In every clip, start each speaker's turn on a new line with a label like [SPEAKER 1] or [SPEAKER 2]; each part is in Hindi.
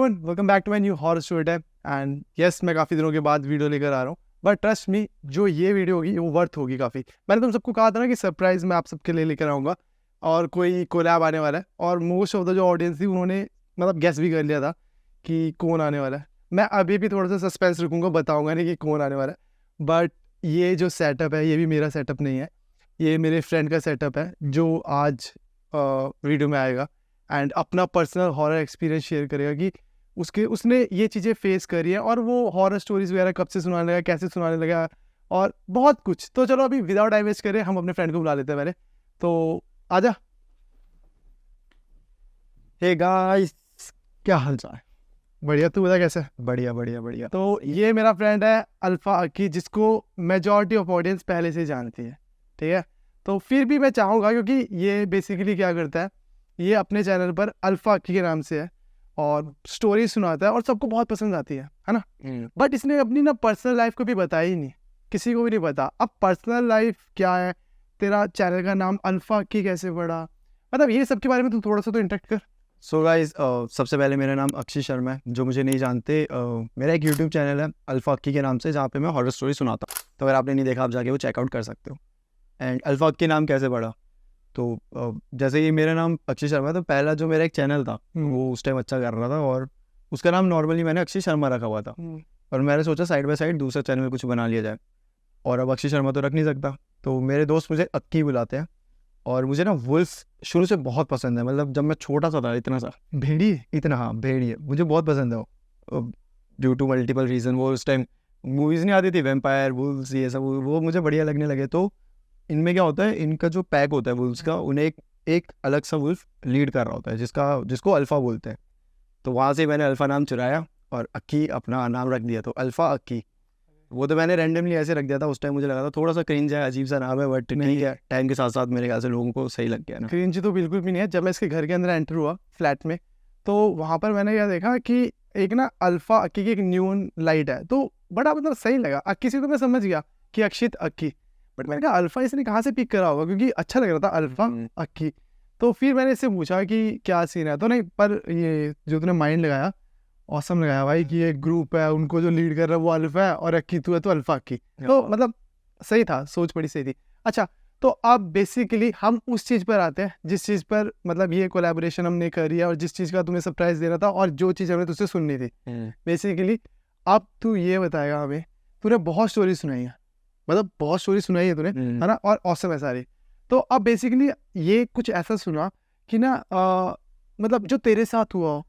[SPEAKER 1] Everyone, welcome back to my new horror story time. And yes, मैं काफ़ी दिनों के बाद वीडियो लेकर आ रहा हूँ, बट ट्रस्ट मी, जो ये वीडियो होगी वो वर्थ होगी काफ़ी। मैंने तुम सबको कहा था ना कि सरप्राइज़ मैं आप सबके लिए लेकर आऊँगा और कोई कोलैब आने वाला है, और मोस्ट ऑफ द जो ऑडियंस थी उन्होंने मतलब गेस भी कर लिया था कि कौन आने वाला है। मैं अभी भी थोड़ा सा सस्पेंस रखूँगा, बताऊँगा नहीं कि कौन आने वाला है। बट ये जो सेटअप है ये भी मेरा सेटअप नहीं है, ये मेरे फ्रेंड का सेटअप है जो आज वीडियो में आएगा एंड अपना पर्सनल हॉरर एक्सपीरियंस शेयर करेगा कि उसने ये चीज़ें फेस करी है और वो हॉरर स्टोरीज वगैरह कब से सुनाने लगा, कैसे सुनाने लगा और बहुत कुछ। तो चलो अभी विदाउट टाइम वेस्ट करें, हम अपने फ्रेंड को बुला लेते हैं पहले। तो आजा। हे गाइस, क्या हाल चाल? बढ़िया, तू बता कैसे?
[SPEAKER 2] बढ़िया बढ़िया बढ़िया।
[SPEAKER 1] तो ये मेरा फ्रेंड है अल्फा अक्की, जिसको मेजॉरिटी ऑफ ऑडियंस पहले से जानती है, ठीक है। तो फिर भी मैं चाहूँगा, क्योंकि ये बेसिकली क्या करता है, ये अपने चैनल पर अल्फा अक्की के नाम से है और स्टोरी सुनाता है और सबको बहुत पसंद आती है ना। बट इसने अपनी ना पर्सनल लाइफ को भी बताया ही नहीं, किसी को भी नहीं पता। अब पर्सनल लाइफ क्या है, तेरा चैनल का नाम अल्फा अक्की कैसे पड़ा, मतलब ये सब के बारे में तू थोड़ा सा तो इंटरेक्ट कर।
[SPEAKER 2] सो गाइस, सबसे पहले मेरा नाम अक्षय शर्मा है। जो मुझे नहीं जानते, मेरा एक यूट्यूब चैनल है अल्फा अक्की के नाम से, जहाँ पे मैं हॉरर स्टोरी सुनाता हूँ। तो अगर आपने नहीं देखा, आप जाके वो चेकआउट कर सकते हो। एंड अल्फा अक्की नाम कैसे पड़ा, तो जैसे ये मेरा नाम अक्षय शर्मा है, तो पहला जो मेरा एक चैनल था वो उस टाइम अच्छा कर रहा था और उसका नाम नॉर्मली मैंने अक्षय शर्मा रखा हुआ था। और मैंने सोचा साइड बाय साइड दूसरा चैनल में कुछ बना लिया जाए, और अब अक्षय शर्मा तो रख नहीं सकता, तो मेरे दोस्त मुझे अक्की बुलाते हैं। और मुझे ना वुल्फ शुरू से बहुत पसंद है, मतलब जब मैं छोटा सा था, इतना सा
[SPEAKER 1] भेड़ी,
[SPEAKER 2] इतना, हाँ भेड़िए मुझे बहुत पसंद है वो, ड्यू टू मल्टीपल रीज़न। वो उस टाइम मूवीज़ नहीं आती थी, वैम्पायर वुल्व्स ये सब, वो मुझे बढ़िया लगने लगे। तो इनमें क्या होता है, इनका जो पैक होता है वुल्व्स का, उन्हें एक अलग सा वुल्फ लीड कर रहा होता है, जिसको अल्फ़ा बोलते हैं। तो वहाँ से मैंने अल्फ़ा नाम चुराया और अक्की अपना नाम रख दिया, तो अल्फ़ा अक्की। वो तो मैंने रैंडमली ऐसे रख दिया था, उस टाइम मुझे लगा था थोड़ा सा क्रिंज है, अजीब सा नाम है, बट ठीक है, टाइम के साथ साथ मेरे ख्याल से लोगों को सही लग गया ना।
[SPEAKER 1] क्रिंज तो बिल्कुल भी नहीं है। जब मैं इसके घर के अंदर एंटर हुआ फ्लैट में, तो वहाँ पर मैंने क्या देखा कि एक ना अल्फा अक्की की एक न्यून लाइट है, तो बड़ा मतलब सही लगा। अक्की से तो मैं समझ गया कि अक्षित अक्की, बट मैंने कहा अल्फा इसने कहाँ से पिक करा होगा, क्योंकि अच्छा लग रहा था अल्फा अक्की। तो फिर मैंने इससे पूछा कि क्या सीन है, तो नहीं, पर ये जो तूने माइंड लगाया, औसम लगाया भाई, कि एक ग्रुप है, उनको जो लीड कर रहा है वो अल्फा है और अक्की तू है, तो अल्फा अक्की। तो मतलब सही था, सोच बड़ी सही थी। अच्छा, तो अब बेसिकली हम उस चीज़ पर आते हैं जिस चीज़ पर मतलब ये कोलैबोरेशन हमने करी है और जिस चीज़ का तुम्हें सरप्राइज देना था और जो चीज़ हमने तुझसे सुननी थी। बेसिकली अब तू ये बताएगा हमें, तूने बहुत स्टोरी सुनाई है, मतलब बहुत स्टोरी सुनाई है तूने, है ना, और औसम है सारी। तो अब बेसिकली ये कुछ ऐसा सुना कि ना मतलब जो तेरे साथ हुआ हो,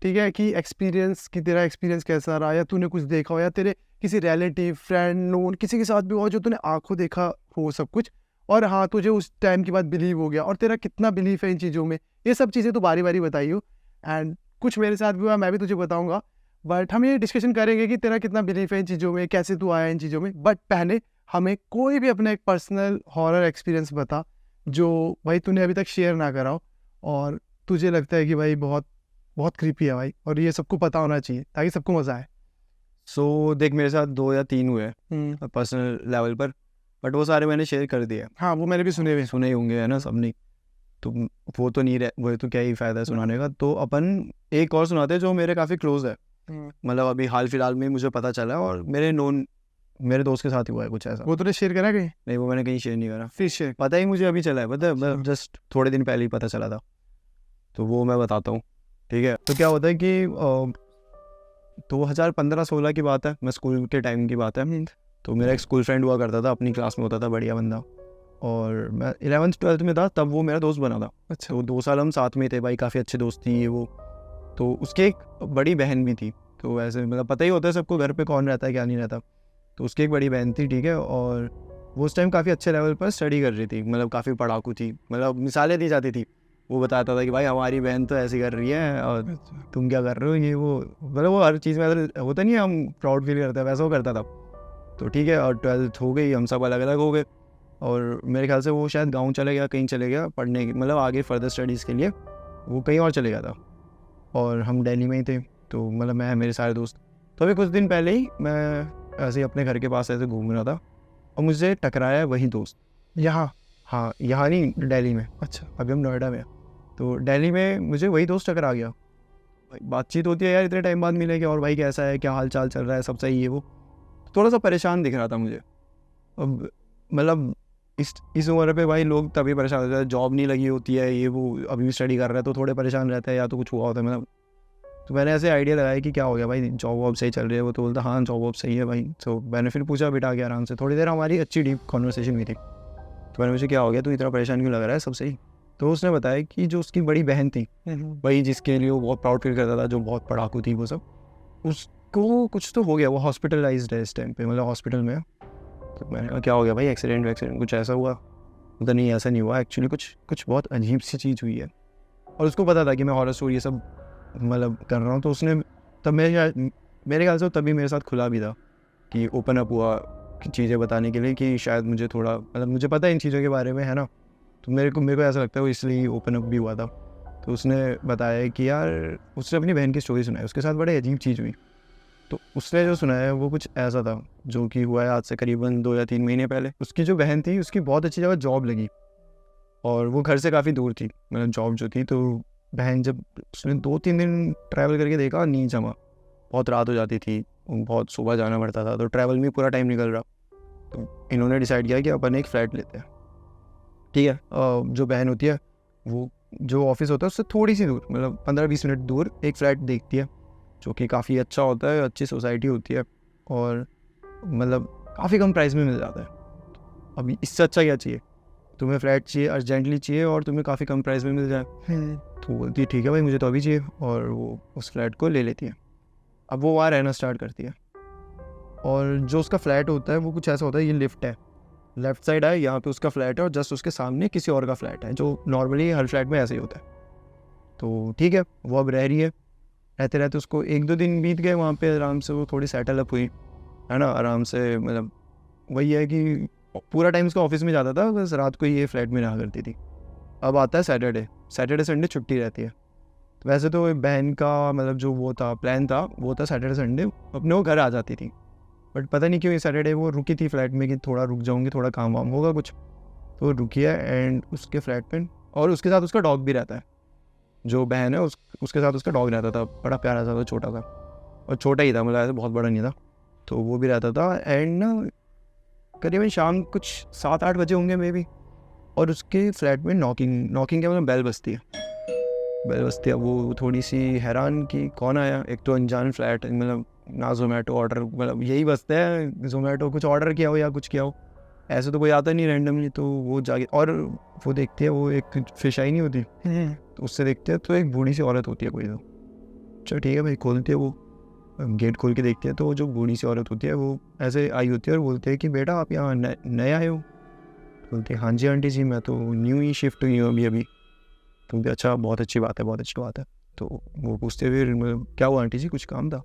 [SPEAKER 1] ठीक है, कि एक्सपीरियंस, कि तेरा एक्सपीरियंस कैसा रहा, या तूने कुछ देखा हो, या तेरे किसी रिलेटिव, फ्रेंड, नोन किसी के साथ भी हो जो तूने आंखों देखा हो सब कुछ, और हाँ तुझे उस टाइम के बाद बिलीव हो गया, और तेरा कितना बिलीव है इन चीज़ों में। ये सब चीज़ें तो बारी बारी बताइयो, एंड कुछ मेरे साथ भी हुआ, मैं भी तुझे बताऊंगा। बट हम ये डिस्कशन करेंगे कि तेरा कितना बिलीव है इन चीज़ों में, कैसे तू आया इन चीज़ों में। बट पहले हमें कोई भी अपना एक पर्सनल हॉरर एक्सपीरियंस बता जो भाई तूने अभी तक शेयर ना करा हो, और तुझे लगता है कि भाई बहुत बहुत क्रीपी है भाई, और ये सबको पता होना चाहिए ताकि सबको मज़ा आए।
[SPEAKER 2] सो देख, मेरे साथ 2 या 3 हुए हैं पर्सनल लेवल पर, बट वो सारे मैंने शेयर कर दिए।
[SPEAKER 1] हाँ, वो मैंने भी सुने
[SPEAKER 2] ही होंगे, है ना, सबने। तो वो तो नहीं रहे, वो तो क्या ही फ़ायदा है सुनाने का। तो अपन एक और सुनाते हैं जो मेरे काफ़ी क्लोज है, मतलब अभी हाल फिलहाल में मुझे पता चला, और मेरे दोस्त के साथ ही हुआ है कुछ ऐसा।
[SPEAKER 1] वो तूने शेयर करा कहीं?
[SPEAKER 2] नहीं, वो मैंने कहीं शेयर नहीं करा,
[SPEAKER 1] फिर शेयर
[SPEAKER 2] पता ही मुझे अभी चला है, पता है, जस्ट थोड़े दिन पहले ही पता चला था, तो वो मैं बताता हूँ, ठीक है। तो क्या होता है कि 2015-16 की बात है, मैं स्कूल के टाइम की बात है। तो मेरा एक स्कूल फ्रेंड हुआ करता था, अपनी क्लास में होता था, बढ़िया बंदा, और मैं 11th-12th में था तब वो मेरा दोस्त बना था।
[SPEAKER 1] अच्छा।
[SPEAKER 2] तो 2 साल हम साथ में थे भाई, काफ़ी अच्छे दोस्त थी ये वो। तो उसकी एक बड़ी बहन भी थी, तो ऐसे मतलब पता ही होता है सबको घर पे कौन रहता है क्या नहीं रहता। तो उसकी एक बड़ी बहन थी, ठीक है, और वो उस टाइम काफ़ी अच्छे लेवल पर स्टडी कर रही थी, मतलब काफ़ी पढ़ाकू थी, मतलब मिसालें दी जाती थी। वो बताता था कि भाई हमारी बहन तो ऐसी कर रही है और तुम क्या कर रहे हो, ये वो, मतलब वो हर चीज़ में ऐसा होता नहीं है, हम प्राउड फील करते हैं, वैसा वो करता था। तो ठीक है, और 12th हो गई, हम सब अलग अलग हो गए, और मेरे ख्याल से वो शायद गांव चले गया, कहीं चले गया पढ़ने, मतलब आगे फर्दर स्टडीज़ के लिए वो कहीं और चले गया था, और हम दिल्ली में ही थे। तो मतलब मैं, मेरे सारे दोस्त, तो अभी कुछ दिन पहले ही मैं ऐसे ही अपने घर के पास ऐसे घूम रहा था, और मुझे टकराया वही दोस्त।
[SPEAKER 1] यहाँ?
[SPEAKER 2] हाँ, यहाँ नहीं, दिल्ली में।
[SPEAKER 1] अच्छा।
[SPEAKER 2] अभी हम नोएडा में हैं। तो दिल्ली में मुझे वही दोस्त टकरा गया, भाई बातचीत होती है यार, इतने टाइम बाद मिले कि और भाई कैसा है, क्या हाल चाल चल रहा है, सब सही है। वो थोड़ा सा परेशान दिख रहा था मुझे। अब मतलब इस उम्र पे भाई लोग तभी परेशान होते हैं, जॉब नहीं लगी होती है, ये वो अभी भी स्टडी कर रहा है तो थोड़े परेशान रहते हैं, या तो कुछ हुआ होता है मतलब। तो मैंने ऐसे आइडिया लगाया कि क्या हो गया भाई, जॉब वॉब सही चल रही है? वो तो बोलता हाँ जॉब वॉब सही है भाई। तो मैंने फिर पूछा बिठा के आराम से, थोड़ी देर हमारी अच्छी डीप कॉन्वर्सेशन हुई थी। तो मैंने पूछा क्या हो गया, तू इतना परेशान क्यों लग रहा है, सब सही? तो उसने बताया कि जो उसकी बड़ी बहन थी, वही जिसके लिए वो बहुत प्राउड फील करता था, जो बहुत पढ़ाकू थी वो सब, उसको कुछ तो हो गया, वो हॉस्पिटलाइज्ड है इस टाइम पे, मतलब हॉस्पिटल में है। तो मैंने कहा क्या हो गया भाई, एक्सीडेंट कुछ ऐसा हुआ? बोलता नहीं ऐसा नहीं हुआ, एक्चुअली कुछ बहुत अजीब सी चीज़ हुई है। और उसको पता था कि मैं हॉरर स्टोरी ये सब मतलब कर रहा हूँ, तो उसने तब मेरे ख्याल से तभी मेरे साथ खुला भी था कि ओपन अप हुआ कि चीज़ें बताने के लिए, कि शायद मुझे थोड़ा मतलब मुझे पता है इन चीज़ों के बारे में, है ना। तो मेरे को ऐसा लगता है वो इसलिए ओपन अप भी हुआ था। तो उसने बताया कि यार उसने अपनी बहन की स्टोरी सुनाई, उसके साथ बड़े अजीब चीज़ हुई। तो उसने जो सुनाया वो कुछ ऐसा था जो कि हुआ है आज से करीबन 2 या 3 महीने पहले। उसकी जो बहन थी उसकी बहुत अच्छी जगह जॉब लगी, और वो घर से काफ़ी दूर थी, मतलब जॉब जो थी। तो बहन जब उसने 2-3 दिन ट्रैवल करके देखा, नींद जमा, बहुत रात हो जाती थी, बहुत सुबह जाना पड़ता था, तो ट्रैवल में पूरा टाइम निकल रहा। तो इन्होंने डिसाइड किया कि अपन एक फ़्लैट लेते हैं, ठीक है। जो बहन होती है वो जो ऑफिस होता है उससे थोड़ी सी दूर, मतलब 15-20 मिनट दूर एक फ़्लैट देखती है, जो कि काफ़ी अच्छा होता है, अच्छी सोसाइटी होती है, और मतलब काफ़ी कम प्राइस में मिल जाता है। अभी इससे अच्छा क्या चाहिए, तुम्हें फ्लैट चाहिए, अर्जेंटली चाहिए, और तुम्हें काफ़ी कम प्राइस में मिल जाए। तो बोलती है ठीक है भाई मुझे तो अभी चाहिए, और वो उस फ्लैट को ले लेती है। अब वो वहाँ रहना स्टार्ट करती है, और जो उसका फ्लैट होता है वो कुछ ऐसा होता है, ये लिफ्ट है, लेफ्ट साइड है, यहाँ पे उसका फ्लैट है, और जस्ट उसके सामने किसी और का फ्लैट है, जो नॉर्मली हर फ्लैट में ऐसे ही होता है। तो ठीक है, वो अब रह रही है, रहते रहते उसको 1-2 दिन बीत गए वहाँ पे, आराम से वो थोड़ी सेटल अप हुई, है ना, आराम से। मतलब वही है कि पूरा टाइम उसका ऑफिस में जाता था, बस रात को ये फ्लैट में रहा करती थी। अब आता है सैटरडे संडे छुट्टी रहती है। तो वैसे तो बहन का मतलब जो वो था प्लान था, वो था सैटरडे संडे अपने वो घर आ जाती थी, बट पता नहीं क्यों ये सैटरडे वो रुकी थी फ्लैट में, कि थोड़ा रुक जाऊँगी, थोड़ा काम वाम होगा कुछ, तो रुकी है। एंड उसके फ्लैट पे, और उसके साथ उसका डॉग भी रहता है, जो बहन है उसके साथ उसका डॉग रहता था, बड़ा प्यारा सा, छोटा सा, और छोटा ही था, मतलब ऐसे बहुत बड़ा नहीं था। तो वो भी रहता था। एंड ना करीबन शाम कुछ 7-8 बजे होंगे मे बी, और उसके फ्लैट में नॉकिंग क्या मतलब बेल बजती है। वो थोड़ी सी हैरान कि कौन आया, एक तो अनजान फ्लैट, मतलब ना जोमेटो ऑर्डर, मतलब यही बजता है जोमेटो कुछ ऑर्डर किया हो या कुछ किया हो, ऐसे तो कोई आता नहीं रैंडमली। तो वो जाके, और वो देखती है, वो एक फिश आई नहीं होती, तो उससे देखते हैं तो एक बूढ़ी सी औरत होती है कोई, तो चलो ठीक है भाई, खोलती है वो, गेट खोल के देखते हैं तो जो बूढ़ी सी औरत होती है वो ऐसे आई होती है, और बोलते हैं कि बेटा आप यहाँ नए आए हो? बोलते हैं हाँ जी आंटी जी, मैं तो न्यू ही शिफ्ट हुई हूँ अभी। तो बोलते अच्छा, बहुत अच्छी बात है। तो वो पूछते फिर क्या हुआ आंटी जी, कुछ काम था?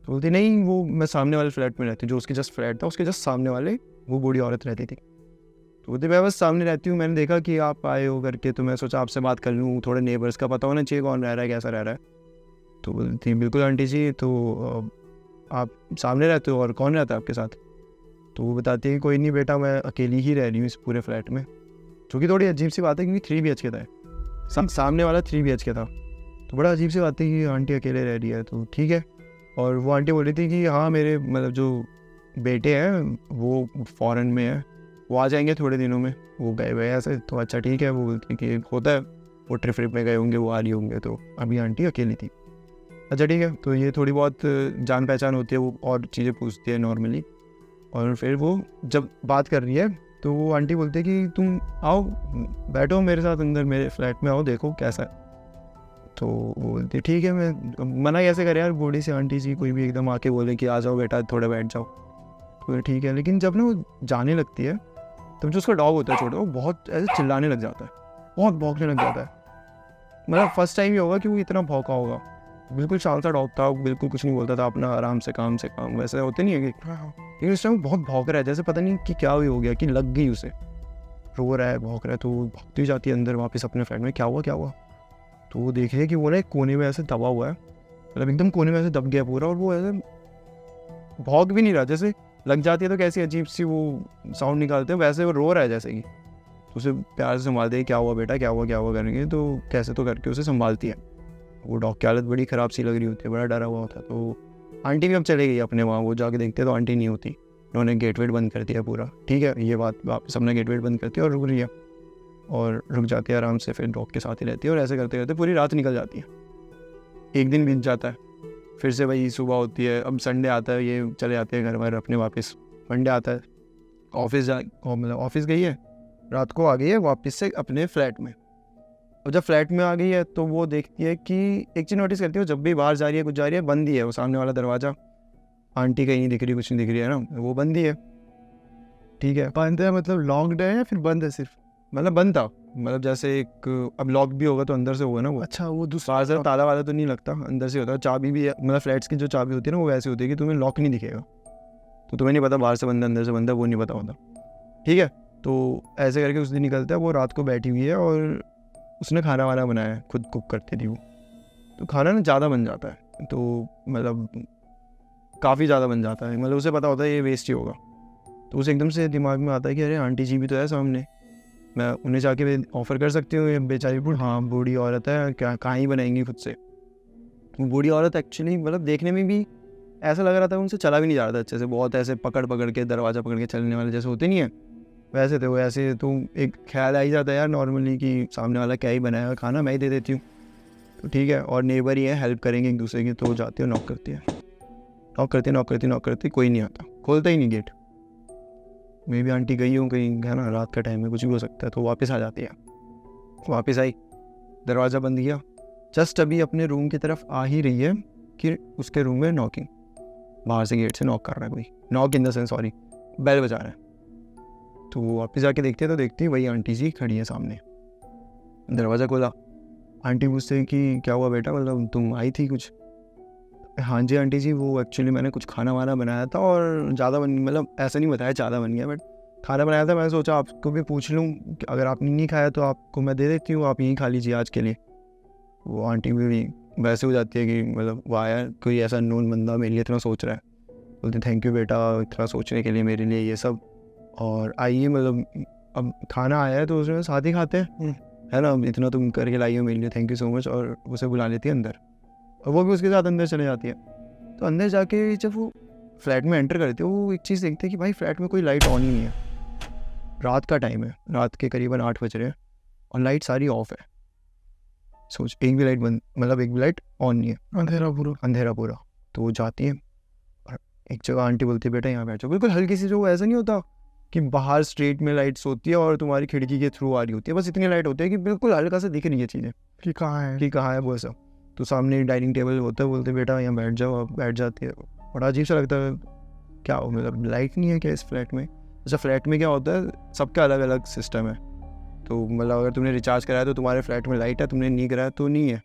[SPEAKER 2] तो बोलते नहीं, वो मैं सामने वाले फ्लैट में रहती हूँ, जो उसके जस्ट फ्लैट था उसके जस्ट सामने वाले वो बूढ़ी औरत रहती थी। तो बोलते मैं बस सामने रहती हूँ, मैंने देखा कि आप आए हो करके, तो मैं सोचा आपसे बात कर लूँ, थोड़े नेबर्स का पता होना चाहिए कौन रह रहा है, कैसा रह रहा है। तो बोलती बिल्कुल आंटी जी, तो आप सामने रहते हो और कौन रहता है आपके साथ? तो वो बताती है कि कोई नहीं बेटा, मैं अकेली ही रह रही हूँ इस पूरे फ्लैट में, जो कि थोड़ी अजीब सी बात है क्योंकि 3 BHK था, सामने वाला 3 BHK था। तो बड़ा अजीब सी बात है कि आंटी अकेले रह रही है, तो ठीक है। और वो आंटी बोल रही थी कि हाँ मेरे मतलब जो बेटे हैं वो फॉरेन में है, वो आ जाएंगे थोड़े दिनों में, वो गए हुए ऐसे। तो अच्छा ठीक है, वो बोलती कि होता है, वो ट्रिप में गए होंगे, वो आ रही होंगे, तो अभी आंटी अकेली थी। अच्छा ठीक है, तो ये थोड़ी बहुत जान पहचान होती है, वो और चीज़ें पूछती है नॉर्मली। और फिर वो जब बात कर रही है तो वो आंटी बोलती है कि तुम आओ बैठो मेरे साथ अंदर, मेरे फ्लैट में आओ, देखो कैसा है। तो वो बोलती है ठीक है, मैं मना कैसे करे यार, बूढ़ी सी आंटी जी कोई भी एकदम आके बोले कि आ जाओ बेटा थोड़ा बैठ जाओ, तो ठीक है। लेकिन जब ना वो जाने लगती है तब जो उसका डॉग होता है छोटा, वो बहुत ऐसे चिल्लाने लग जाता है, बहुत भौंकने लग जाता है। मतलब फर्स्ट टाइम ये होगा कि वो इतना भौंका होगा। बिल्कुल शांत सा डॉग था, बिल्कुल कुछ नहीं बोलता था, अपना आराम से काम वैसे होते नहीं है कि, लेकिन उस टाइम बहुत भौंक रहा है, जैसे पता नहीं कि क्या हो गया, कि लग गई उसे, रो रहा है भौंक रहा है। तो वो भागती जाती है अंदर वापस अपने फ्लैट में, क्या हुआ? तो वो देख रही है कि वो ना एक कोने में ऐसे दबा हुआ है, मतलब एकदम कोने में ऐसे दब गया पूरा, और वो ऐसे भौंक भी नहीं रहा, जैसे लग जाती है तो कैसी अजीब सी वो साउंड निकालते हैं, वैसे वो रो रहा है जैसे कि। तो उसे प्यार से संभालते हैं, क्या हुआ बेटा, क्या हुआ करेंगे, तो कैसे तो करके उसे संभालती है। वो डॉग की हालत बड़ी ख़राब सी लग रही होती है, बड़ा डरा हुआ होता है। तो आंटी भी अब चले गई अपने वहाँ, वो जाके देखते तो आंटी नहीं होती, उन्होंने गेट वेट बंद कर दिया पूरा। ठीक है, ये बात वापस अपना गेट वेट बंद करती है और रुक रही है, और रुक जाती है आराम से, फिर डॉग के साथ ही रहती है, और ऐसे करते करते पूरी रात निकल जाती है। एक दिन बीत जाता है, फिर से वही सुबह होती है। अब संडे आता है, ये चले जाते हैं घर वाले अपने वापस। मंडे आता है, ऑफिस गई है, रात को आ गई है वापस से अपने फ्लैट में। और जब फ्लैट में आ गई है तो वो देखती है कि एक चीज़ नोटिस करती है, जब भी बाहर जा रही है, कुछ जा रही है, बंद ही है वो सामने वाला दरवाज़ा। आंटी कहीं नहीं दिख रही, कुछ नहीं दिख रही है ना, वो बंद ही है। ठीक है,
[SPEAKER 1] बंद है मतलब लॉक्ड है या फिर बंद है सिर्फ?
[SPEAKER 2] मतलब बंद था, मतलब जैसे एक अब लॉक भी होगा तो अंदर से होगा ना वो।
[SPEAKER 1] अच्छा, वो दूसरा
[SPEAKER 2] बाहर से ताला वाला तो नहीं लगता, अंदर से होता है। चाबी भी मतलब फ्लैट्स की जो चाबी होती है ना, वो वैसी होती है कि तुम्हें लॉक नहीं दिखेगा, तो तुम्हें नहीं पता बाहर से बंद है अंदर से बंद है, वो नहीं पता होता। ठीक है, तो ऐसे करके उस दिन निकलता है। वो रात को बैठी हुई है और उसने खाना वाना बनाया है, खुद कुक करती थी वो, तो खाना ना ज़्यादा बन जाता है, तो मतलब काफ़ी ज़्यादा बन जाता है, मतलब उसे पता होता है ये वेस्ट ही होगा। तो उसे एकदम से दिमाग में आता है कि अरे आंटी जी भी तो है सामने, मैं उन्हें जाके ऑफ़र कर सकती हूँ, ये बेचारी हाँ बूढ़ी औरत है, क्या कहाँ ही बनाएंगी खुद से। वो बूढ़ी औरत एक्चुअली मतलब देखने में भी ऐसा लग रहा था उनसे चला भी नहीं जा रहा था अच्छे से, बहुत ऐसे पकड़ पकड़ के दरवाज़ा पकड़ के चलने वाले जैसे होते नहीं है, वैसे थे वो। ऐसे तो एक ख्याल आ ही जाता है यार नॉर्मली कि सामने वाला क्या ही बनाया, खाना मैं ही दे देती हूँ, तो ठीक है, और नेबर ही है, हेल्प करेंगे एक दूसरे की। तो जाती है, नॉक करती, कोई नहीं आता, खोलता ही नहीं गेट। मे भी आंटी गई हूँ कहीं, है ना, रात का टाइम है, कुछ भी हो सकता है। तो वापस आ जाती है, वापस आई, दरवाज़ा बंद किया, जस्ट अभी अपने रूम की तरफ आ ही रही है कि उसके रूम में नॉकिंग, बाहर से गेट से नॉक कर रहा है कोई, knock in the sense sorry, bell बजा रहा है। तो वो वापस जाके देखते हैं तो देखती है वही आंटी जी खड़ी है सामने। दरवाज़ा खोला, आंटी पूछते हैं कि क्या हुआ बेटा, मतलब तुम आई थी कुछ? हाँ जी आंटी जी, वो एक्चुअली मैंने कुछ खाना वाना बनाया था और ज़्यादा बन, मतलब ऐसा नहीं बताया ज़्यादा बन गया, बट खाना बनाया था, मैंने सोचा आपको भी पूछ लूँ, अगर आपने नहीं खाया तो आपको मैं दे देती हूँ, आप यहीं खा लीजिए आज के लिए। वो आंटी भी वैसे हो जाती है कि मतलब वाह यार, कोई ऐसा नोन बंदा मेरे लिए इतना सोच रहा है। बोलते थैंक यू बेटा इतना सोचने के लिए मेरे लिए ये सब, और आइए, मतलब अब खाना आया है तो उसमें साथ ही खाते हैं, है ना, इतना तुम करके लाई हो मेरे लिए, थैंक यू सो मच। और उसे बुला लेती है अंदर, और वो भी उसके साथ अंदर चले जाती है। तो अंदर जाके जब वो फ्लैट में एंटर करती है, वो एक चीज़ देखते हैं कि भाई फ्लैट में कोई लाइट ऑन ही नहीं है, रात का टाइम है, रात के करीबन 8 बज रहे हैं और लाइट सारी ऑफ है। सोच, एक भी लाइट बंद, मतलब एक भी लाइट ऑन नहीं है, अंधेरा पूरा। तो वो जाती है और एक जगह आंटी बोलती है बेटा यहाँ बैठ जाओ, बिल्कुल हल्की सी, जो ऐसा नहीं होता कि बाहर स्ट्रीट में लाइट्स होती है और तुम्हारी खिड़की के थ्रू आ रही होती है, बस इतनी लाइट होती है कि बिल्कुल हल्का सा दिख रही है चीज़ें
[SPEAKER 1] कि कहाँ है
[SPEAKER 2] वो ऐसा। तो सामने डाइनिंग टेबल होता है, बोलते बेटा यहाँ बैठ जाओ, आप बैठ जाती है। बड़ा अजीब सा लगता है, क्या हो, मतलब लाइट नहीं है क्या इस फ्लैट में? अच्छा, फ्लैट में क्या होता है, सबका अलग अलग सिस्टम है, तो मतलब अगर तुमने रिचार्ज कराया तो तुम्हारे फ्लैट में लाइट है, तुमने नहीं कराया तो नहीं है।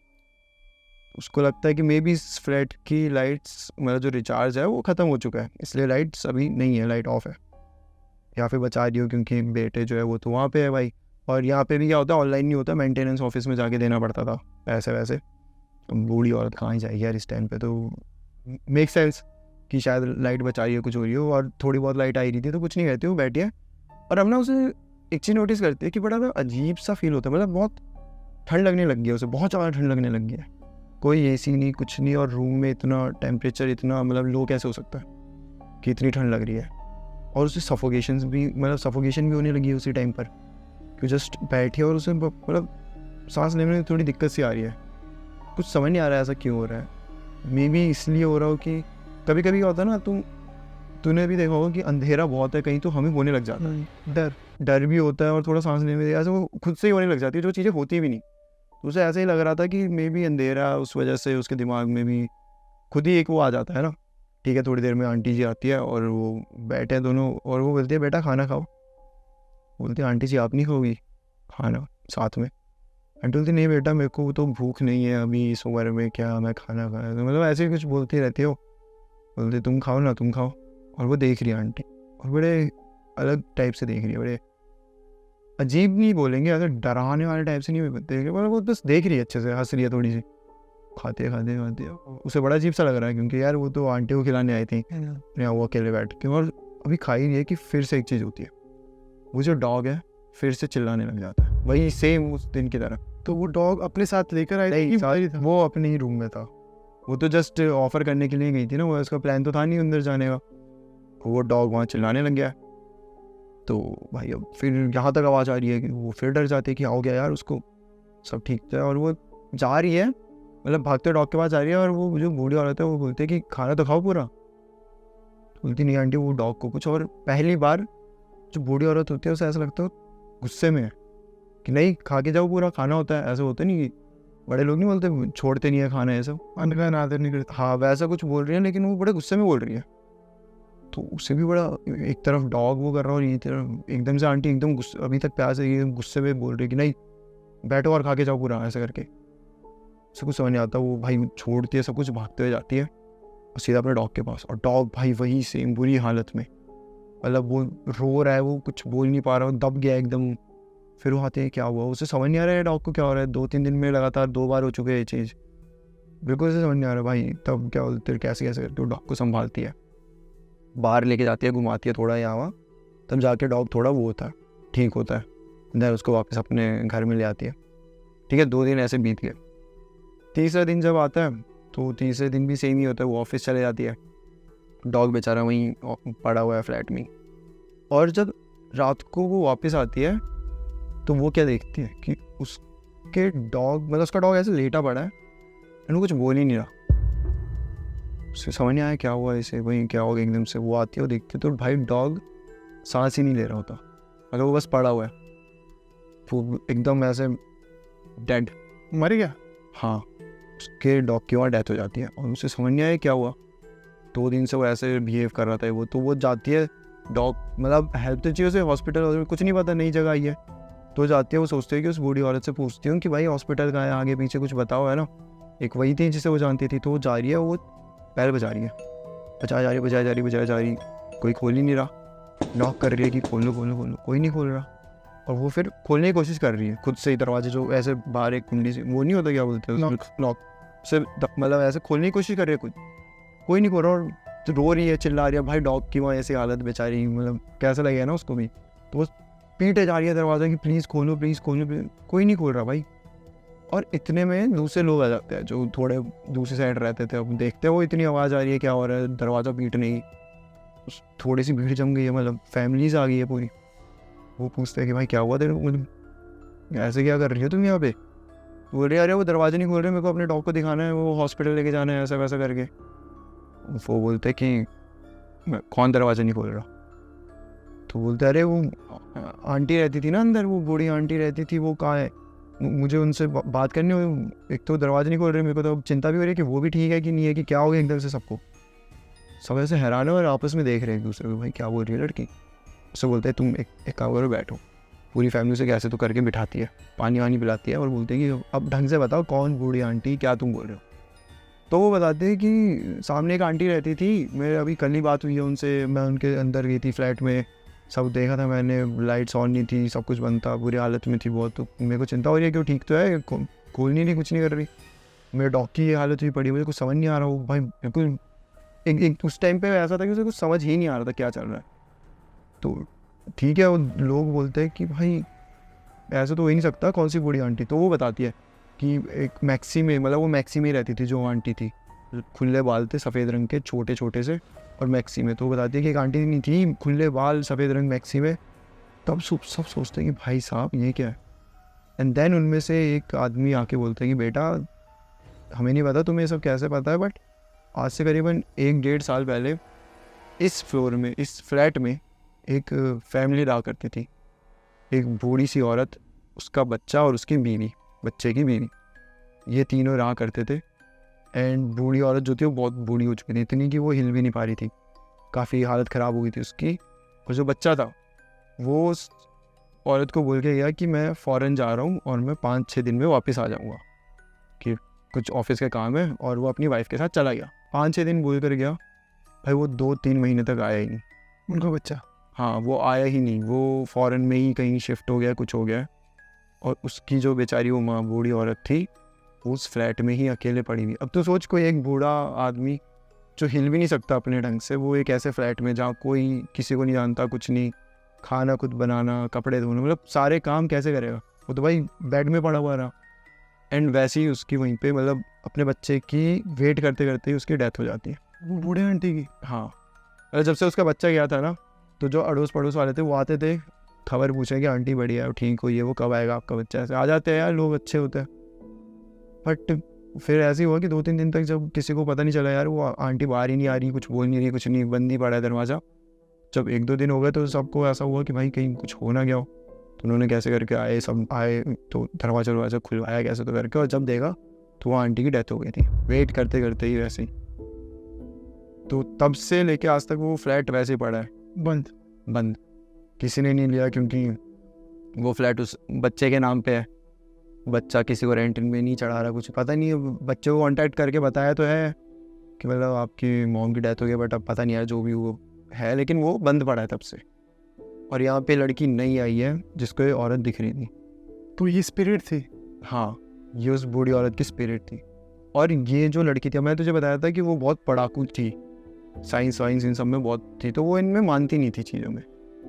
[SPEAKER 2] उसको लगता है कि मे बी इस फ्लैट की लाइट्स, मतलब जो रिचार्ज है वो ख़त्म हो चुका है, इसलिए लाइट्स अभी नहीं है, लाइट ऑफ है, या फिर बचा रही हो क्योंकि बेटे जो है वो तो वहाँ पे है भाई। और यहाँ पे भी क्या होता है, ऑनलाइन नहीं होता, मेंटेनेंस ऑफिस में जाके देना पड़ता था पैसे वैसे। बूढ़ी औरत कहाँ ही जाएगी यार इस टाइम पे, तो मेक सेंस कि शायद लाइट बचा रही है, कुछ हो रही हो, और थोड़ी बहुत लाइट आई रही थी तो कुछ नहीं कहती, वो बैठी है। और अब ना उसे एक चीज़ नोटिस करती है कि बड़ा ना अजीब सा फील होता है, मतलब बहुत ठंड लगने लग गई है उसे, बहुत ज़्यादा ठंड लगने लग गई है, कोई एसी नहीं कुछ नहीं, और रूम में इतना टेम्परेचर इतना मतलब लो कैसे हो सकता है कि इतनी ठंड लग रही है। और उसे सफोकेशन भी होने लगी है उसी टाइम पर, कि जस्ट बैठी है और उसे मतलब सांस लेने में थोड़ी दिक्कत सी आ रही है, कुछ समझ नहीं आ रहा है ऐसा क्यों हो रहा है। मे बी इसलिए हो रहा हो कि कभी कभी क्या होता है ना, तूने भी देखा होगा कि अंधेरा बहुत है कहीं तो हमें होने लग जाता है, डर भी होता है, और थोड़ा सांस लेने में ऐसे वो खुद से ही होने लग जाती है, जो चीज़ें होती भी नहीं। तो उसे ऐसे ही लग रहा था कि मे बी अंधेरा, उस वजह से उसके दिमाग में भी खुद ही एक वो आ जाता है ना। ठीक है, थोड़ी देर में आंटी जी आती है और वो बैठे हैं दोनों, और वो बोलती है बेटा खाना खाओ। बोलती है आंटी जी आप नहीं खाओगी खाना साथ में? आंटी बोलती नहीं बेटा मेरे को तो भूख नहीं है अभी इस उम्र में, क्या मैं खाना खाया, तो मतलब ऐसे ही कुछ बोलती रहती हो। बोलते तुम खाओ ना, तुम खाओ। और वो देख रही है आंटी, और बड़े अलग टाइप से देख रही है, बड़े अजीब नहीं बोलेंगे, अगर डराने वाले टाइप से नहीं देख रही, वो बस देख रही है, अच्छे से हंस रही है थोड़ी सी, खाते खाते उसे बड़ा अजीब सा लग रहा है, क्योंकि यार वो तो आंटी को खिलाने आई थी, यहाँ वो अकेले बैठ के, और अभी खा ही नहीं है कि फिर से एक चीज़ होती है, वो जो डॉग है फिर से चिल्लाने लग जाता है, वही सेम उस दिन की तरह।
[SPEAKER 1] तो वो डॉग अपने साथ लेकर आई थी
[SPEAKER 2] नहीं
[SPEAKER 1] कि बाहर ही था?
[SPEAKER 2] वो अपने ही रूम में था, वो तो जस्ट ऑफर करने के लिए गई थी ना, वो उसका प्लान तो था नहीं अंदर जाने का। वो डॉग वहाँ चिल्लाने लग गया, तो भाई अब फिर यहाँ तक आवाज़ आ रही है कि वो फिर डर जाते हैं कि हो गया यार उसको, सब ठीक था। और वो जा रही है, मतलब भागते डॉग के पास जा रही है, और वो जो बूढ़ी औरत है वो बोलती है कि खाना तो खाओ पूरा। बोलती नहीं आंटी, वो डॉग को कुछ, और पहली बार जो बूढ़ी औरत होती है उसे ऐसा लगता है गुस्से में है कि नहीं खा के जाओ पूरा, खाना होता है। ऐसा होता नहीं कि बड़े लोग नहीं बोलते छोड़ते नहीं है खाना, ऐसा
[SPEAKER 1] अन्न का अनादर नहीं करता।
[SPEAKER 2] हाँ वैसा कुछ बोल रही है, लेकिन वो बड़े गुस्से में बोल रही है। तो उसे भी बड़ा, एक तरफ डॉग वो कर रहा है और ये तरफ एकदम से आंटी एकदम गुस्से, अभी तक प्यार से एकदम गुस्से में बोल रही है कि नहीं बैठो और खा के जाओ पूरा, ऐसा करके। उसे कुछ समझ नहीं आता, वो भाई छोड़ती है सब कुछ, भागते हुए जाती है और सीधा अपने डॉग के पास। और डॉग भाई वही सेम बुरी हालत में, मतलब वो रो रहा है, वो कुछ बोल नहीं पा रहा, वो दब गया एकदम। फिर वो आते हैं, क्या हुआ, उसे समझ नहीं आ रहा है डॉग को क्या हो रहा है। 2-3 दिन में लगातार 2 बार हो चुके हैं ये चीज़, बिल्कुल उसे समझ नहीं आ रहा भाई। तब क्या बोलते, कैसे कैसे करके वो डॉग को संभालती है, बाहर लेके जाती है, घुमाती है थोड़ा यहाँ वहाँ, तब जाके डॉग थोड़ा वो होता है, ठीक होता है। देन उसको वापस अपने घर में ले आती है। ठीक है, 2 दिन ऐसे बीत गए। तीसरा दिन जब आता है तो तीसरे दिन भी सेम ही होता है, वो ऑफिस चले जाती है, डॉग बेचारा वहीं पड़ा हुआ है फ्लैट में। और जब रात को वो वापस आती है तो वो क्या देखती है कि उसके डॉग, मतलब उसका डॉग ऐसे लेटा पड़ा है एंड वो कुछ बोल ही नहीं रहा। उसे समझ नहीं आया क्या हुआ इसे, वहीं क्या होगा। एकदम से वो आती है, वो देखती है तो भाई डॉग सांस ही नहीं ले रहा होता, अगर वो बस पड़ा हुआ है, वो एकदम ऐसे डेड,
[SPEAKER 1] मर गया?
[SPEAKER 2] हाँ उसके डॉग की वहाँ डेथ हो जाती है। और उसे समझ नहीं आया क्या हुआ, 2 दिन से वो ऐसे बिहेव कर रहा था वो। तो वो जाती है, डॉग मतलब हेल्प तो चाहिए उसे, हॉस्पिटल कुछ नहीं पता, नई जगह आई है तो जाती है। वो सोचती है कि उस बूढ़ी औरत से पूछती हूँ कि भाई हॉस्पिटल कहाँ है, आगे पीछे कुछ बताओ, है ना। एक वही थी जिसे वो जानती थी। तो वो जा रही है, वो बैल बजा रही है, बजाया जा रही, कोई खोल ही नहीं रहा। नॉक कर रही है कि खोल लो, कोई नहीं खोल रहा। और वो फिर खोलने की कोशिश कर रही है खुद से ही दरवाजे, जो ऐसे बाहर एक कुंडी से, वो नहीं होता क्या बोलते हैं नॉक से, मतलब ऐसे खोलने की कोशिश कर रही है खुद, कोई नहीं खोल रहा। और तो रो रही है, चिल्ला रही है भाई, डॉग की वहाँ ऐसी हालत बेचारी, मतलब कैसा लगेगा ना उसको भी। तो वो पीटे जा रही है दरवाज़ा कि प्लीज़ खोलो, कोई नहीं खोल रहा भाई। और इतने में दूसरे लोग आ जाते हैं जो थोड़े दूसरी साइड रहते थे। अब देखते हैं वो इतनी आवाज़ आ रही है, क्या हो रहा है, दरवाज़ा पीटने ही थोड़ी सी भीड़ जम गई है, मतलब फैमिलीज आ गई है पूरी। वो पूछते हैं कि भाई क्या हुआ तेरे, मतलब ऐसे क्या कर रही हो तुम यहाँ पे। बोल रही अरे वो दरवाजे नहीं खोल रहे, मेरे को अपने डॉग को दिखाना है, वो हॉस्पिटल लेके जाना है, ऐसा वैसा करके। वो बोलते कि कौन दरवाज़ा नहीं खोल रहा। तो बोलते अरे वो आंटी रहती थी ना अंदर, वो बूढ़ी आंटी रहती थी, वो कहाँ है, मुझे उनसे बात करनी हो। एक तो दरवाजे नहीं खोल रहे, मेरे को तो चिंता भी हो रही है कि वो भी ठीक है कि नहीं है, कि क्या हो गया एकदम से सबको। सब ऐसे हैरान है और आपस में देख रहे हैं एक दूसरे को, भाई क्या बोल रही है लड़की। उससे बोलते हैं तुम एक काम करो, बैठो। पूरी फैमिली से कैसे तो करके बिठाती है, पानी वानी पिलाती है और बोलते हैं कि अब ढंग से बताओ कौन बूढ़ी आंटी, क्या तुम बोल रहे हो। तो वो बताते हैं कि सामने एक आंटी रहती थी, मेरे अभी कल ही बात हुई है उनसे, मैं उनके अंदर गई थी फ्लैट में, सब देखा था मैंने, लाइट्स ऑन नहीं थी, सब कुछ बंद था, बुरी हालत में थी बहुत। तो मेरे को चिंता हो रही है कि वो ठीक तो है, खोल नहीं कुछ नहीं कर रही। मेरे डॉग की ये हालत हुई पड़ी, मुझे कुछ समझ नहीं आ रहा। वो भाई बिल्कुल एक उस टाइम पे ऐसा था कि उसे कुछ समझ ही नहीं आ रहा था क्या चल रहा है। तो ठीक है, वो लोग बोलते हैं कि भाई ऐसा तो हो ही नहीं सकता, कौन सी बूढ़ी आंटी। तो वो बताती है कि एक मैक्सी में, मतलब वो मैक्सी में रहती थी जो आंटी थी, खुले बाल थे सफ़ेद रंग के छोटे छोटे से, और मैक्सी में। तो वो बताती है कि एक आंटी नहीं थी, खुले बाल सफ़ेद रंग मैक्सी में। तब सब सोचते हैं कि भाई साहब ये क्या है। एंड देन उनमें से एक आदमी आके बोलते हैं कि बेटा हमें नहीं पता तुम्हें ये सब कैसे पता है, बट आज से करीबन 1-1.5 साल पहले इस फ्लोर में, इस फ्लैट में एक फैमिली रहा करती थी। एक बूढ़ी सी औरत, उसका बच्चा और उसकी बीवी, बच्चे की बीवी, ये तीनों रहा करते थे। एंड बूढ़ी औरत जो थी वो बहुत बूढ़ी हो चुकी थी, इतनी कि वो हिल भी नहीं पा रही थी, काफ़ी हालत ख़राब हो गई थी उसकी। और जो बच्चा था वो उस औरत को बोल के गया कि मैं फ़ौरन जा रहा हूँ और मैं 5-6 दिन में वापस आ जाऊँगा, कि कुछ ऑफिस के काम है। और वो अपनी वाइफ के साथ चला गया, 5-6 दिन बोल कर गया। भाई वो 2-3 महीने तक आया ही नहीं
[SPEAKER 1] उनका बच्चा।
[SPEAKER 2] हाँ वो आया ही नहीं, वो फ़ॉरेन में ही कहीं शिफ्ट हो गया, कुछ हो गया। और उसकी जो बेचारी वो माँ बूढ़ी औरत थी, उस फ्लैट में ही अकेले पड़ी हुई। अब तो सोच, कोई एक बूढ़ा आदमी जो हिल भी नहीं सकता अपने ढंग से, वो एक ऐसे फ्लैट में जहाँ कोई किसी को नहीं जानता, कुछ नहीं, खाना खुद बनाना, कपड़े धोना, मतलब सारे काम कैसे करेगा। वो तो भाई बेड में पड़ा हुआ रहा। एंड वैसे ही उसकी वहीं पे मतलब अपने बच्चे की वेट करते करते ही उसकी डेथ हो जाती है।
[SPEAKER 1] वो बूढ़े आंटी की?
[SPEAKER 2] हाँ, और जब से उसका बच्चा गया था ना, तो जो अड़ोस पड़ोस वाले थे वो आते थे खबर पूछे कि आंटी बढ़िया है, ठीक हुई है, वो कब आएगा आपका बच्चा। ऐसे आ जाते हैं यार, लोग अच्छे होते हैं। बट फिर ऐसे ही हुआ कि 2-3 दिन तक जब किसी को पता नहीं चला यार वो आंटी बाहर ही नहीं आ रही, कुछ बोल नहीं रही, कुछ नहीं, बंद ही पड़ा है दरवाज़ा। जब 1-2 दिन हो गए तो सबको ऐसा हुआ कि भाई कहीं कुछ हो ना गया हो। तो उन्होंने कैसे करके आए, सब आए तो दरवाज़ा खुलवाया कैसे तो करके, और जब देखा तो वो आंटी की डेथ हो गई थी, वेट करते करते ही वैसे ही। तो तब से लेके आज तक वो फ्लैट वैसे ही पड़ा है, बंद। किसी ने नहीं लिया क्योंकि वो फ्लैट उस बच्चे के नाम पे है। बच्चा किसी को रेंट में नहीं चढ़ा रहा, कुछ पता नहीं है। बच्चे को कॉन्टैक्ट करके बताया तो है कि मतलब आपकी मॉम की डेथ हो गई, बट अब पता नहीं यार जो भी वो है, लेकिन वो बंद पड़ा है तब से। और यहाँ पे लड़की नई आई है जिसको ये औरत दिख रही थी।
[SPEAKER 1] तो ये स्पिरिट थी?
[SPEAKER 2] हाँ, ये उस बूढ़ी औरत की स्पिरिट थी। और ये जो लड़की थी, मैं तुझे बताया था कि वो बहुत पढ़ाकू थी, साइंस वाइंस इन सब में बहुत थी, तो वो इनमें मानती नहीं थी चीज़ों में।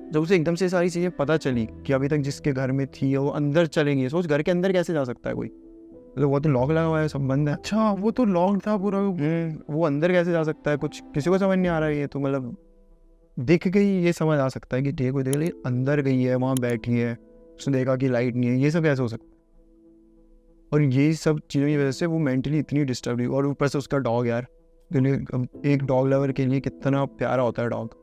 [SPEAKER 2] जब उसे एकदम से सारी चीज़ें पता चली कि अभी तक जिसके घर में थी वो अंदर चलेंगी, सोच घर के अंदर कैसे जा सकता है कोई, मतलब वो तो लॉक लगा हुआ है, सब बंद है।
[SPEAKER 1] अच्छा, वो तो लॉक था पूरा।
[SPEAKER 2] वो अंदर कैसे जा सकता है, कुछ किसी को समझ नहीं आ रहा है। ये तो मतलब दिख गई, ये समझ आ सकता है कि ठीक है, लेकिन अंदर गई है, वहाँ बैठी है, उसने देखा कि लाइट नहीं है, ये सब कैसे हो सकता है। और ये सब चीज़ों की वजह से वो मेंटली इतनी डिस्टर्ब हुई। और ऊपर से उसका डॉग यार, एक डॉग लवर के लिए कितना प्यारा होता है डॉग,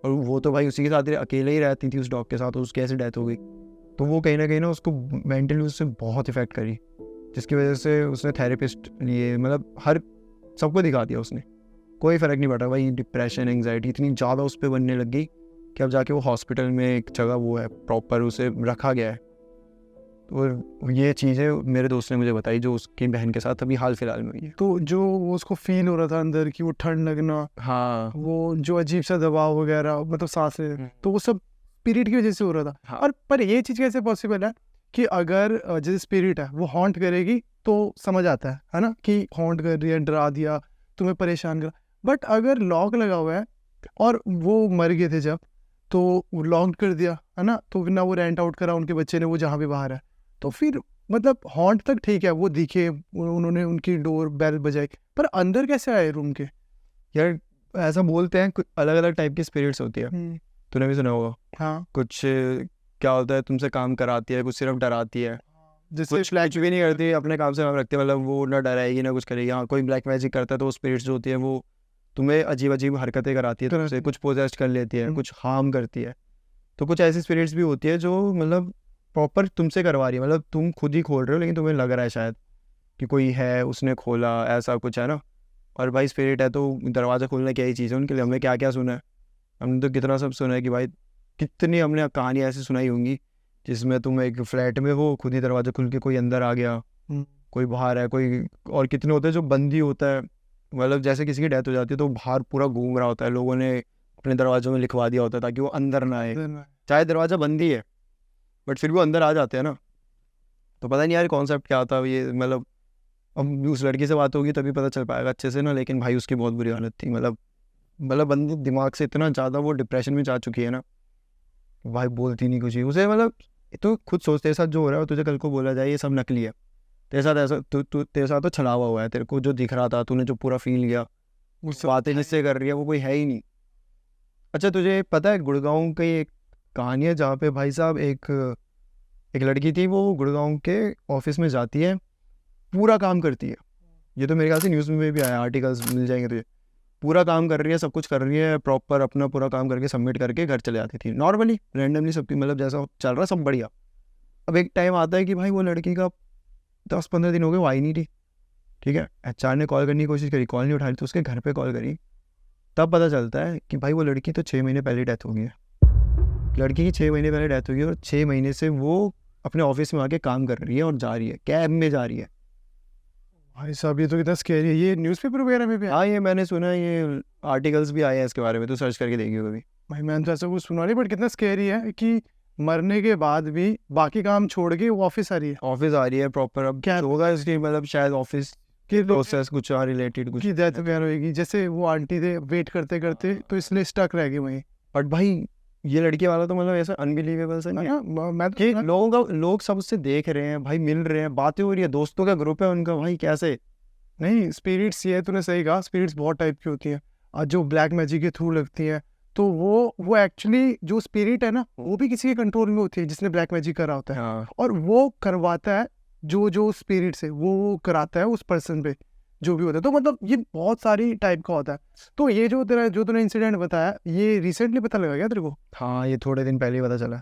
[SPEAKER 2] और वो तो भाई उसी के साथ अकेले ही रहती थी उस डॉग के साथ, और उसकी ऐसे डेथ हो गई। तो वो कहीं ना उसको मेंटली उससे बहुत इफेक्ट करी, जिसकी वजह से उसने थेरेपिस्ट लिए, मतलब हर सबको दिखा दिया उसने, कोई फ़र्क नहीं पड़ा भाई। डिप्रेशन एंग्जाइटी इतनी ज़्यादा उस पर बनने लग गई कि अब जाके वो हॉस्पिटल में एक जगह वो है प्रॉपर, उसे रखा गया है। तो ये चीज़ें मेरे दोस्त ने मुझे बताई जो उसकी बहन के साथ अभी हाल फिलहाल में हुई है।
[SPEAKER 1] तो जो वो उसको फील हो रहा था अंदर की, वो ठंड लगना,
[SPEAKER 2] हाँ,
[SPEAKER 1] वो जो अजीब सा दबाव वगैरह, मतलब सांसें, तो वो सब स्पिरिट की वजह से हो रहा था।
[SPEAKER 2] हाँ।
[SPEAKER 1] और पर ये चीज़ कैसे पॉसिबल है कि अगर जैसे स्पिरिट है वो हॉन्ट करेगी तो समझ आता है ना, कि हॉन्ट कर रही है, डरा दिया, तुम्हें परेशान करा। बट अगर लॉक लगा हुआ है और वो मर गए थे जब, तो लॉक कर दिया है ना, तो फिर ना वो रेंट आउट करा उनके बच्चे ने, वो जहाँ भी बाहर है, तो फिर मतलब हॉन्ट तक ठीक है, वो दिखे, उन्होंने उनकी डोर बेल बजाई, पर अंदर कैसे आए रूम के?
[SPEAKER 2] यार ऐसा बोलते हैं कुछ अलग अलग टाइप की स्पिरिट्स होती है, तूने भी सुना होगा।
[SPEAKER 1] हाँ,
[SPEAKER 2] कुछ क्या होता है, तुमसे काम कराती है, कुछ सिर्फ डराती है,
[SPEAKER 1] जैसे
[SPEAKER 2] कुछ कुछ भी नहीं करती, अपने काम से काम रखती है, मतलब वो ना डराएगी ना कुछ करेगी। हाँ, कोई ब्लैक मैजिक करता है तो वो स्पिरिट्स जो होती है वो तुम्हें अजीब अजीब हरकतें कराती है, तुमसे कुछ पोजेस्ट कर लेती है, कुछ हार्म करती है। तो कुछ ऐसी स्पिरिट्स भी होती है जो मतलब प्रॉपर तुमसे करवा रही है, मतलब तुम खुद ही खोल रहे हो लेकिन तुम्हें लग रहा है शायद कि कोई है, उसने खोला, ऐसा कुछ है ना। और भाई स्पिरिट है तो दरवाज़ा खोलना क्या ही चीज़ है उनके लिए। हमने क्या क्या सुना है, हमने तो कितना सब सुना है कि भाई कितनी हमने कहानियाँ ऐसी सुनाई होंगी जिसमें तुम एक फ्लैट में हो, खुद ही दरवाज़ा खुल के कोई अंदर आ गया, कोई बाहर है, कोई। और कितने होते हैं जो बंदी होता है, मतलब जैसे किसी की डेथ हो जाती है तो बाहर पूरा घूम रहा होता है, लोगों ने अपने दरवाज़ों में लिखवा दिया होता है ताकि वो अंदर ना आए, चाहे दरवाज़ा बंद ही है बट फिर भी वो अंदर आ जाते हैं ना। तो पता नहीं यार कॉन्सेप्ट क्या था ये, मतलब अब उस लड़की से बात होगी तभी पता चल पाएगा अच्छे से ना। लेकिन भाई उसकी बहुत बुरी हालत थी, मतलब बंदी दिमाग से इतना ज़्यादा वो डिप्रेशन में जा चुकी है ना, भाई बोलती नहीं कुछ ही उसे। मतलब तो खुद सोच, तेरे साथ जो हो रहा है तुझे कल को बोला जाए ये सब नकली है, तेरे साथ ऐसा तेरे साथ तो छलावा हुआ है, तेरे को जो दिख रहा था, तूने जो पूरा फील किया, उस बातें जिससे कर रही है वो कोई है ही नहीं। अच्छा, तुझे पता है गुड़गांव की एक कहानी है जहाँ पे भाई साहब एक लड़की थी, वो गुड़गांव के ऑफिस में जाती है, पूरा काम करती है। ये तो मेरे ख्याल से न्यूज़ में भी आया, आर्टिकल्स मिल जाएंगे तुझे। पूरा काम कर रही है, सब कुछ कर रही है प्रॉपर, अपना पूरा काम करके सबमिट करके घर चले जाती थी नॉर्मली, रैंडमली, सबकी मतलब जैसा चल रहा सब बढ़िया। अब एक टाइम आता है कि भाई वो लड़की का 10-15 दिन हो गए वो आई नहीं थी, ठीक है। HR ने कॉल करने की कोशिश करी, कॉल नहीं उठा रही, तो उसके घर पे कॉल करी, तब पता चलता है कि भाई वो लड़की तो 6 महीने पहले डेथ हो गई है। लड़की की 6 महीने पहले डेथ हो गई और 6 महीने से वो अपने ऑफिस में आके काम कर रही है और जा रही है, कैब में जा रही है।
[SPEAKER 1] भाई साहब ये तो कितना स्कैरी है। ये न्यूज़पेपर वगैरह में भी?
[SPEAKER 2] हाँ, ये मैंने सुना है, ये आर्टिकल्स भी आए हैं इसके बारे में, तो सर्च करके देखिए कभी।
[SPEAKER 1] भाई मैंने तो ऐसा कुछ सुना नहीं, बट कितना स्कैरी है कि मरने के बाद भी बाकी काम छोड़ के वो ऑफिस आ रही है।
[SPEAKER 2] ऑफिस आ रही है प्रॉपर, अब
[SPEAKER 1] क्या
[SPEAKER 2] होगा इसकी, मतलब शायद ऑफिस
[SPEAKER 1] कि
[SPEAKER 2] प्रोसेस कुछ रिलेटेड कुछ
[SPEAKER 1] की डेथ वगैरह होगी, जैसे वो आंटी थे वेट करते करते तो इसलिए स्टक रह गई वहीं।
[SPEAKER 2] बट भाई ये लड़की वाला तो मतलब ऐसा अनबिलीवेबल सा नहीं है
[SPEAKER 1] मैं
[SPEAKER 2] कि लोग सब उससे देख रहे हैं भाई, मिल रहे हैं, बातें हो रही है, दोस्तों का ग्रुप है उनका, भाई कैसे।
[SPEAKER 1] नहीं, स्पिरिट्स, ये तूने सही कहा, स्पिरिट्स बहुत टाइप की होती हैं और जो ब्लैक मैजिक के थ्रू लगती हैं, तो वो एक्चुअली जो स्पिरिट है ना, वो भी किसी के कंट्रोल में होती है जिसने ब्लैक मैजिक करा होता है,
[SPEAKER 2] हाँ
[SPEAKER 1] और वो करवाता है जो स्पिरिट्स है वो कराता है उस पर्सन पे जो भी होता है। तो मतलब ये बहुत सारी टाइप का होता है। तो ये जो तूने इंसिडेंट बताया, ये रिसेंटली पता लगा क्या तेरे को?
[SPEAKER 2] हाँ, ये थोड़े दिन पहले ही पता चला।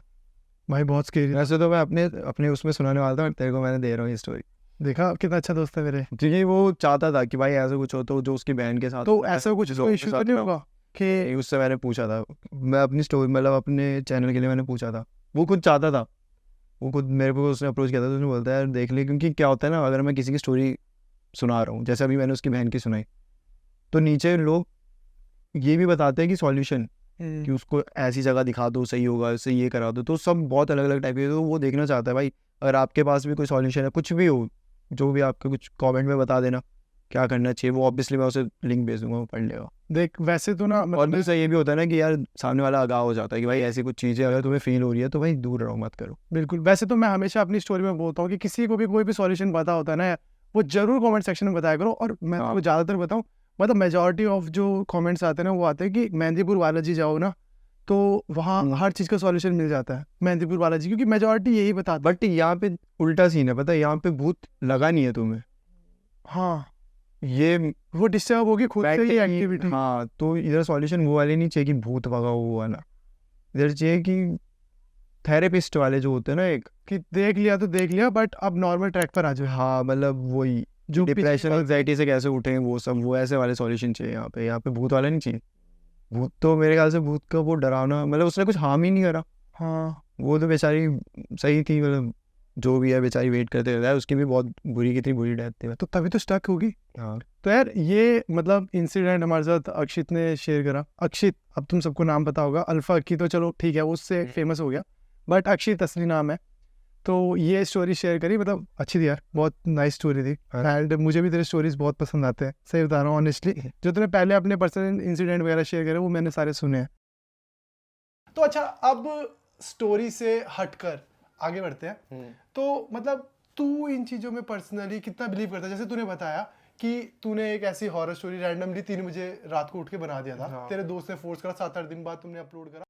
[SPEAKER 1] भाई बहुत स्केरी।
[SPEAKER 2] वैसे तो मैं अपने अपने उसमें सुनाने वाला था, तेरे को मैंने दे रहा हूँ ये स्टोरी,
[SPEAKER 1] देखा कितना अच्छा दोस्त है मेरे।
[SPEAKER 2] क्योंकि वो चाहता था कि भाई ऐसा कुछ हो तो जो उसकी बहन के साथ,
[SPEAKER 1] तो ऐसा कुछ
[SPEAKER 2] लोगों के
[SPEAKER 1] इशू तो
[SPEAKER 2] साथ
[SPEAKER 1] नहीं
[SPEAKER 2] ना हो।
[SPEAKER 1] होगा कि
[SPEAKER 2] उससे मैंने पूछा था, मैं अपनी स्टोरी मतलब अपने चैनल के लिए मैंने पूछा था, वो खुद चाहता था, वो खुद मेरे को उसने अप्रोच किया था, तो उसने बोलता है यार देख ले, क्योंकि क्या होता है ना, अगर मैं किसी की स्टोरी सुना रहा हूँ, जैसे अभी मैंने उसकी बहन की सुनाई, तो नीचे लोग ये भी बताते हैं कि सॉल्यूशन, कि उसको ऐसी जगह दिखा दो सही होगा, उससे ये करा दो, तो सब बहुत अलग अलग टाइप के, तो वो देखना चाहता है भाई, अगर आपके पास भी कोई सॉल्यूशन है, कुछ भी हो, जो भी आपका कुछ कमेंट में बता देना क्या करना चाहिए, वो ऑब्वियसली मैं उसे लिंक भेज दूंगा, वो पढ़ लेगा।
[SPEAKER 1] देख वैसे तो ना
[SPEAKER 2] और दूसरा ये भी होता है ना कि यार सामने वाला आगाह हो जाता है कि भाई ऐसी कुछ चीज़ें अगर तुम्हें फील हो रही है तो भाई दूर रहो, मत करो।
[SPEAKER 1] बिल्कुल, वैसे तो मैं हमेशा अपनी स्टोरी में बोलता हूँ कि किसी को भी कोई भी सॉल्यूशन पता होता है ना, वो जरूर कमेंट सेक्शन में बताया करो। और मैं
[SPEAKER 2] हाँ।
[SPEAKER 1] आपको ज़्यादातर बताऊँ, मतलब मेजॉरिटी ऑफ जो कमेंट्स आते हैं ना, वो आते हैं कि मेहंदीपुर बालाजी जाओ ना, तो वहाँ हर चीज़ का सॉल्यूशन मिल जाता है मेहंदीपुर बालाजी, क्योंकि मेजॉरिटी यही बताते हैं।
[SPEAKER 2] बट यहाँ पे उल्टा सीन है, पता है, यहाँ पे भूत लगा नहीं है तुम्हें,
[SPEAKER 1] हाँ,
[SPEAKER 2] ये
[SPEAKER 1] वो डिस्टर्ब होगी खुद से ही
[SPEAKER 2] बैठ
[SPEAKER 1] एक्टिविटी।
[SPEAKER 2] हाँ, तो इधर सॉल्यूशन वो वाले नहीं चाहिए कि भूत भगाओ वो वाला, इधर चाहिए कि थेरेपिस्ट वाले जो होते हैं ना एक,
[SPEAKER 1] कि देख लिया तो देख लिया, बट अब नॉर्मल ट्रैक पर आ जाओ।
[SPEAKER 2] हाँ मतलब वही
[SPEAKER 1] जो
[SPEAKER 2] डिप्रेशन एंग्जाइटी से कैसे उठे वो सब, वो ऐसे वाले सॉल्यूशन चाहिए यहाँ पे भूत वाला नहीं चाहिए। भूत तो मेरे ख्याल से भूत का वो डरावना, मतलब उसने कुछ हार्म ही नहीं करा,
[SPEAKER 1] हाँ,
[SPEAKER 2] वो तो बेचारी सही थी, मतलब जो भी है बेचारी वेट करते रहता है, उसकी भी बहुत बुरी, कितनी बुरी डेथ थी।
[SPEAKER 1] तो तभी तो स्टक होगी।
[SPEAKER 2] हाँ
[SPEAKER 1] तो यार ये मतलब इंसिडेंट हमारे साथ अक्षित ने शेयर करा। अक्षित, अब तुम सबको नाम पता होगा, अल्फा अक्की तो चलो ठीक है, वो उससे फेमस हो गया, बट अक्षित असली नाम है। तो ये स्टोरी शेयर करी, मतलब अच्छी थी यार, बहुत नाइस स्टोरी थी। एंड मुझे भी तेरे स्टोरीज बहुत पसंद आते हैं, सही बता रहा हूँ ऑनेस्टली। जो तूने पहले अपने पर्सनल इंसिडेंट वगैरह शेयर करे वो मैंने सारे सुने हैं। तो अच्छा, अब स्टोरी से हटकर आगे बढ़ते हैं। तो मतलब तू इन चीज़ों में पर्सनली कितना बिलीव करता है? जैसे तूने बताया कि तूने एक ऐसी हॉरर स्टोरी रैंडमली 3 बजे रात को उठ के बना दिया था,
[SPEAKER 2] हाँ।
[SPEAKER 1] तेरे दोस्त ने फोर्स करा, 7-8 दिन बाद तुमने अपलोड करा।